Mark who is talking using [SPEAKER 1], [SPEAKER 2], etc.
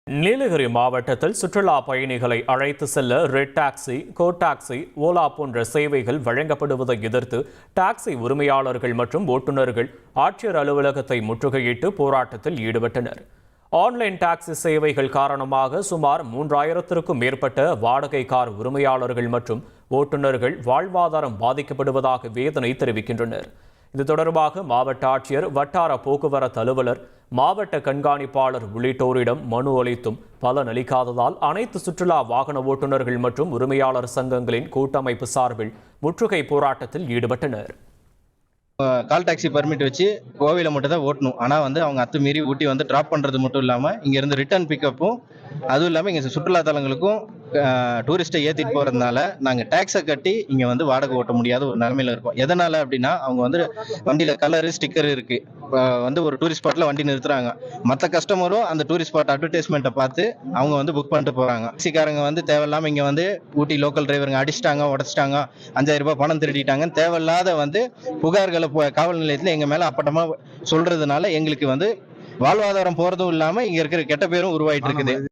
[SPEAKER 1] நீலகிரி மாவட்டத்தில் சுற்றுலா பயணிகளை அழைத்து செல்ல ரெட் டாக்ஸி, கோ டாக்ஸி, ஓலா போன்ற சேவைகள் வழங்கப்படுவதை எதிர்த்து டாக்ஸி உரிமையாளர்கள் மற்றும் ஓட்டுநர்கள் ஆட்சியர் அலுவலகத்தை முற்றுகையிட்டு போராட்டத்தில் ஈடுபட்டனர். ஆன்லைன் டாக்ஸி சேவைகள் காரணமாக சுமார் 3000க்கும் மேற்பட்ட வாடகை கார் உரிமையாளர்கள் மற்றும் ஓட்டுநர்கள் வாழ்வாதாரம் பாதிக்கப்படுவதாக வேதனை தெரிவிக்கின்றனர். இது தொடர்பாக மாவட்ட ஆட்சியர், வட்டார போக்குவரத்து அலுவலர், மாவட்ட கண்காணிப்பாளர் உள்ளிட்டோரிடம் மனு அளித்தும் பலனளிக்காததால் அனைத்து சுற்றுலா வாகன ஓட்டுநர்கள் மற்றும் உரிமையாளர் சங்கங்களின் கூட்டமைப்பு சார்பில் முற்றுகை போராட்டத்தில் ஈடுபட்டனர்.
[SPEAKER 2] கால் டாக்ஸி பர்மிட் வச்சு கோவையில் மட்டும் தான் ஓட்டணும். ஆனால் அவங்க அத்துமீறி ஊட்டி ட்ராப் பண்ணுறது மட்டும் இல்லாமல் இங்கேருந்து ரிட்டர்ன் பிக்கப்பும், அதுவும் இல்லாமல் இங்கே சுற்றுலா தலங்களுக்கும் டூரிஸ்ட்டை ஏற்றிட்டு போகிறதுனால நாங்கள் டேக்ஸை கட்டி இங்கே வாடகை ஓட்ட முடியாத ஒரு நிலைமையில் இருக்கோம். எதனால் அப்படின்னா அவங்க வண்டியில் கலரு, ஸ்டிக்கர் இருக்குது. ஒரு டூரிஸ்ட் ஸ்பாட்டில் வண்டி நிறுத்துறாங்க. மற்ற கஸ்டமரும் அந்த டூரிஸ்ட் ஸ்பாட் அட்வர்டைஸ்மெண்ட்டை பார்த்து அவங்க புக் பண்ணிட்டு போகிறாங்க. டாக்ஸிக்காரங்க தேவையில்லாமல் இங்கே ஊட்டி லோக்கல் டிரைவருங்க அடிச்சிட்டாங்க, உடச்சிட்டாங்க, 5000 ரூபாய் பணம் திருடிட்டாங்க, தேவையில்லாத புகார்களை காவல் நிலையத்தில் எங்கள் மேலே அப்பட்டமாக சொல்கிறதுனால எங்களுக்கு வாழ்வாதாரம் போகிறதும் இல்லாமல் இங்கே இருக்கிற கெட்ட பேரும் உருவாயிட்டு இருக்குது.